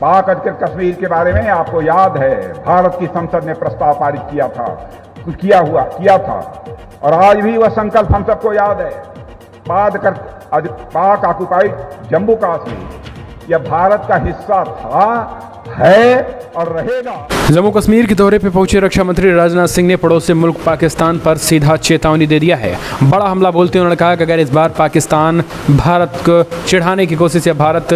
पाक अधिकृत कश्मीर के बारे में आपको याद है, भारत की संसद ने प्रस्ताव पारित किया था और आज भी वह संकल्प हम सबको याद है। पाक ऑक्युपाइड जम्मू कश्मीर यह भारत का हिस्सा था, है और रहेगा। जम्मू कश्मीर के दौरे पर पहुंचे रक्षा मंत्री राजनाथ सिंह ने पड़ोसी मुल्क पाकिस्तान पर सीधा चेतावनी दे दिया है। बड़ा हमला बोलते हुए उन्होंने कहा कि अगर इस बार पाकिस्तान भारत को चिढ़ाने की कोशिश या भारत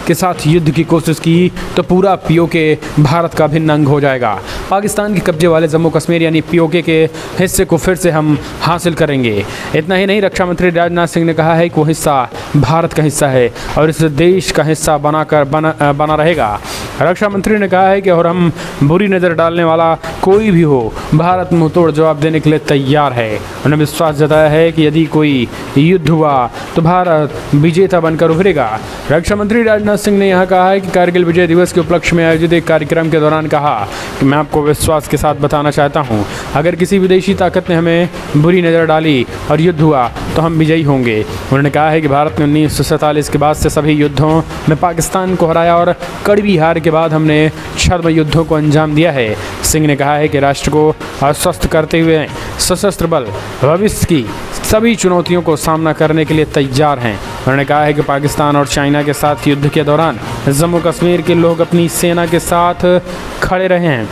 के साथ युद्ध की कोशिश की तो पूरा पीओके भारत का भिन्न अंग हो जाएगा। पाकिस्तान के कब्जे वाले जम्मू कश्मीर यानी पीओके के हिस्से को फिर से हम हासिल करेंगे। इतना ही नहीं, रक्षा मंत्री राजनाथ सिंह ने कहा है कि वो हिस्सा भारत का हिस्सा है और इस देश का हिस्सा बना रहेगा। रक्षा मंत्री ने कहा है कि और हम बुरी नज़र डालने वाला कोई भी हो, भारत मुंहतोड़ जवाब देने के लिए तैयार है। उन्होंने विश्वास जताया है कि यदि कोई युद्ध हुआ तो भारत विजेता बनकर उभरेगा। रक्षा मंत्री राजनाथ सिंह ने यहाँ कहा है कि कारगिल विजय दिवस के उपलक्ष्य में आयोजित एक कार्यक्रम के दौरान कहा कि मैं आपको विश्वास के साथ बताना चाहता हूँ, अगर किसी विदेशी ताकत ने हमें बुरी नज़र डाली और युद्ध हुआ तो हम विजयी होंगे। उन्होंने कहा है कि भारत ने 1947 के बाद से सभी युद्धों में पाकिस्तान को हराया और कड़वी हार के बाद हमने छद्म युद्धों को अंजाम दिया है। सिंह ने कहा है कि राष्ट्र को आश्वस्त करते हुए सशस्त्र बल भविष्य की सभी चुनौतियों को सामना करने के लिए तैयार हैं। उन्होंने कहा है कि पाकिस्तान और चाइना के साथ युद्ध के दौरान जम्मू कश्मीर के लोग अपनी सेना के साथ खड़े रहे हैं।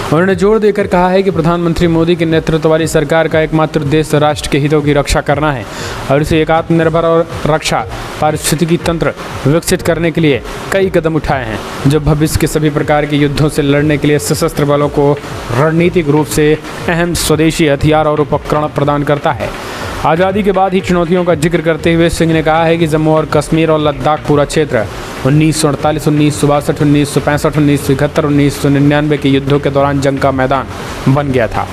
उन्होंने जोर देकर कहा है कि प्रधानमंत्री मोदी के नेतृत्व वाली सरकार का एकमात्र उद्देश्य राष्ट्र के हितों की रक्षा करना है और इसे एक आत्मनिर्भर और रक्षा पारिस्थितिकी तंत्र विकसित करने के लिए कई कदम उठाए हैं जो भविष्य के सभी प्रकार के युद्धों से लड़ने के लिए सशस्त्र बलों को रणनीतिक रूप से अहम स्वदेशी हथियार और उपकरण प्रदान करता है। आज़ादी के बाद ही चुनौतियों का जिक्र करते हुए सिंह ने कहा है कि जम्मू और कश्मीर और लद्दाख पूरा क्षेत्र 1948, 1962, 1965, 1971, 1999 के युद्धों के दौरान जंग का मैदान बन गया था।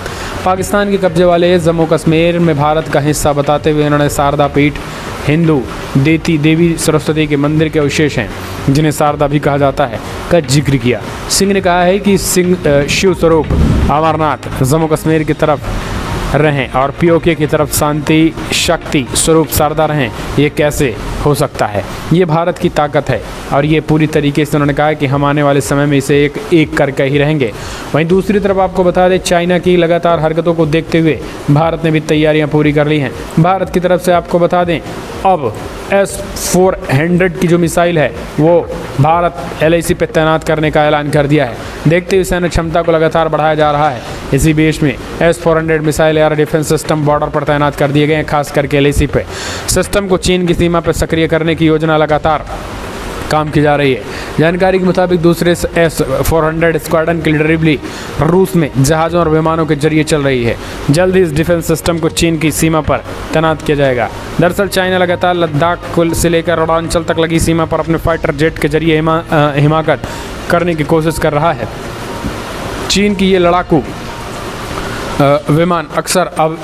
पाकिस्तान के कब्जे वाले जम्मू कश्मीर में भारत का हिस्सा बताते हुए उन्होंने शारदा पीठ, हिंदू देवी सरस्वती के मंदिर के अवशेष हैं जिन्हें शारदा भी कहा जाता है का जिक्र किया। सिंह ने कहा है कि शिव स्वरूप अमरनाथ जम्मू कश्मीर की तरफ रहें और पीओके की तरफ शांति शक्ति स्वरूप शारदा रहें, ये कैसे हो सकता है? ये भारत की ताकत है और ये पूरी तरीके से उन्होंने कहा कि हम आने वाले समय में इसे एक करके ही रहेंगे। वहीं दूसरी तरफ आपको बता दें, चाइना की लगातार हरकतों को देखते हुए भारत ने भी तैयारियां पूरी कर ली हैं। भारत की तरफ से आपको बता दें, अब S-400 की जो मिसाइल है वो भारत LAC पे तैनात करने का ऐलान कर दिया है। देखते हुए सैन्य क्षमता को लगातार बढ़ाया जा रहा है। इसी बीच में S-400 missile air defence system border पर तैनात कर दिए गए हैं, खास करके LAC पे। सिस्टम को चीन की सीमा पर सक्रिय करने की योजना लगातार काम की जा रही है। जानकारी के मुताबिक दूसरे S-400 स्क्वाड्रन की डिलीवरी रूस में जहाज़ों और विमानों के जरिए चल रही है। जल्द ही इस डिफेंस सिस्टम को चीन की सीमा पर तैनात किया जाएगा। दरअसल चाइना लगातार लद्दाख से लेकर अरुणाचल तक लगी सीमा पर अपने फाइटर जेट के जरिए हिमाकत करने की कोशिश कर रहा है। चीन की ये लड़ाकू विमान अक्सर अब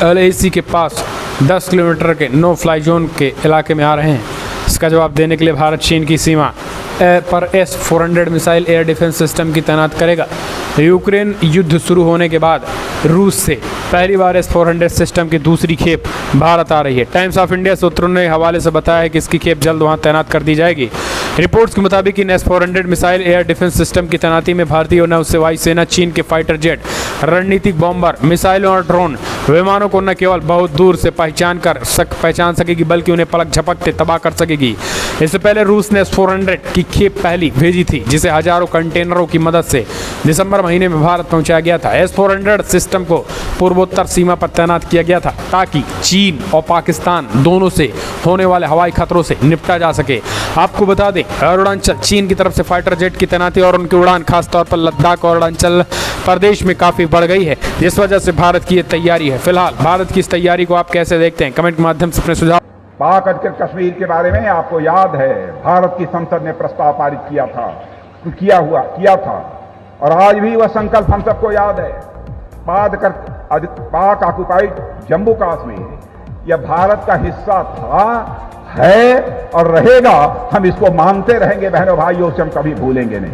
LAC के पास 10 किलोमीटर के नो फ्लाई जोन के इलाके में आ रहे हैं। इसका जवाब देने के लिए भारत चीन की सीमा पर S-400 missile air defence system की तैनात करेगा। यूक्रेन युद्ध शुरू होने के बाद रूस से पहली बार S-400 सिस्टम की दूसरी खेप भारत आ रही है। टाइम्स ऑफ इंडिया सूत्रों ने हवाले से बताया है कि इसकी खेप जल्द वहां तैनात कर दी जाएगी। रिपोर्ट्स के मुताबिक इन S-400 missile air defence system की तैनाती में भारतीय नौसेना सेना, चीन के फाइटर जेट, रणनीतिक बॉम्बर, मिसाइलों और ड्रोन विमानों को न केवल बहुत दूर से पहचान सकेगी बल्कि उन्हें पलक झपकते तबाह कर सकेगी। इससे पहले रूस ने S-400 की खेप पहली भेजी थी जिसे हजारों कंटेनरों की मदद से दिसंबर महीने में भारत पहुंचाया गया था। S-400 सिस्टम को पूर्वोत्तर सीमा पर तैनात किया गया था ताकि चीन और पाकिस्तान दोनों से होने वाले हवाई खतरों से निपटा जा सके। आपको बता दें, अरुणाचल चीन की तरफ से फाइटर जेट की तैनाती और उनकी उड़ान खासतौर पर लद्दाख और अरुणाचल प्रदेश में काफी बढ़ गई है, जिस वजह से भारत की ये तैयारी है। फिलहाल भारत की इस तैयारी को आप कैसे देखते हैं? कमेंट के माध्यम से अपने सुझाव। पाक अधिकृत कश्मीर के बारे में आपको याद है, भारत की संसद ने प्रस्ताव पारित किया था और आज भी वह संकल्प हम सबको याद है। पाक ऑक्युपाइड जम्मू कश्मीर यह भारत का हिस्सा था, है और रहेगा। हम इसको मानते रहेंगे बहनों भाइयों, उसे हम कभी भूलेंगे नहीं,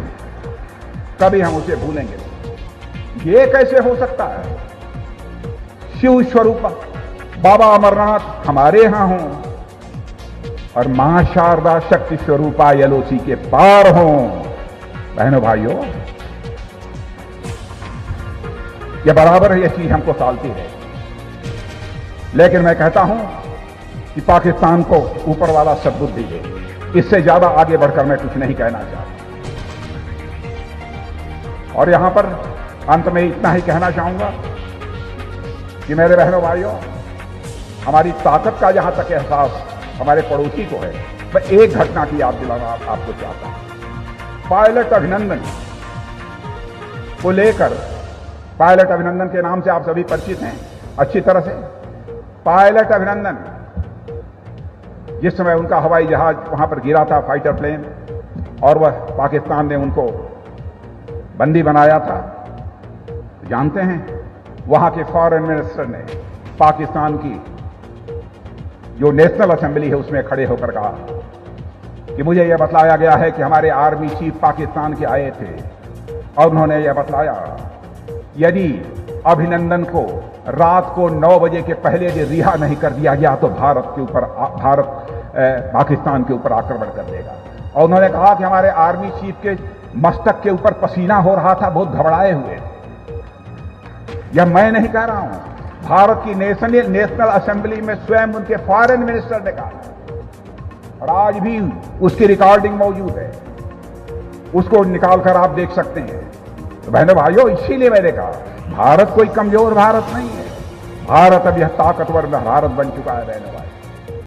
कभी हम उसे भूलेंगे नहीं। ये कैसे हो सकता है? शिव स्वरूप बाबा अमरनाथ हमारे यहां हों और मां शारदा शक्ति स्वरूपा एलओसी के पार हों। बहनों भाइयों, यह बराबर यह चीज हमको सालती है, लेकिन मैं कहता हूं कि पाकिस्तान को ऊपर वाला सद्बुद्धि दे। इससे ज्यादा आगे बढ़कर मैं कुछ नहीं कहना चाहता। और यहां पर अंत में इतना ही कहना चाहूंगा कि मेरे बहनों भाइयों, हमारी ताकत का जहां तक एहसास हमारे पड़ोसी को है, मैं एक घटना की याद दिलाना आपको चाहता हूं। पायलट अभिनंदन को लेकर, पायलट अभिनंदन के नाम से आप सभी परिचित हैं अच्छी तरह से। पायलट अभिनंदन, जिस समय उनका हवाई जहाज वहां पर गिरा था, फाइटर प्लेन, और वह पाकिस्तान ने उनको बंदी बनाया था, जानते हैं वहां के फॉरेन मिनिस्टर ने पाकिस्तान की जो नेशनल असेंबली है उसमें खड़े होकर कहा कि मुझे यह बतलाया गया है कि हमारे आर्मी चीफ पाकिस्तान के आए थे और उन्होंने यह बतलाया यदि अभिनंदन को रात को 9 बजे के पहले यदि रिहा नहीं कर दिया गया तो भारत पाकिस्तान के ऊपर आक्रमण कर देगा। और उन्होंने कहा कि हमारे आर्मी चीफ के मस्तक के ऊपर पसीना हो रहा था, बहुत घबराए हुए। यह मैं नहीं कह रहा हूं, भारत की नेशनल असेंबली में स्वयं उनके फॉरेन मिनिस्टर ने कहा, और आज भी उसकी रिकॉर्डिंग मौजूद है, उसको निकालकर आप देख सकते हैं। तो बहनों भाइयों, इसीलिए मैंने कहा भारत कोई कमजोर भारत नहीं है, भारत अब यह ताकतवर भारत बन चुका है बहनों भाई।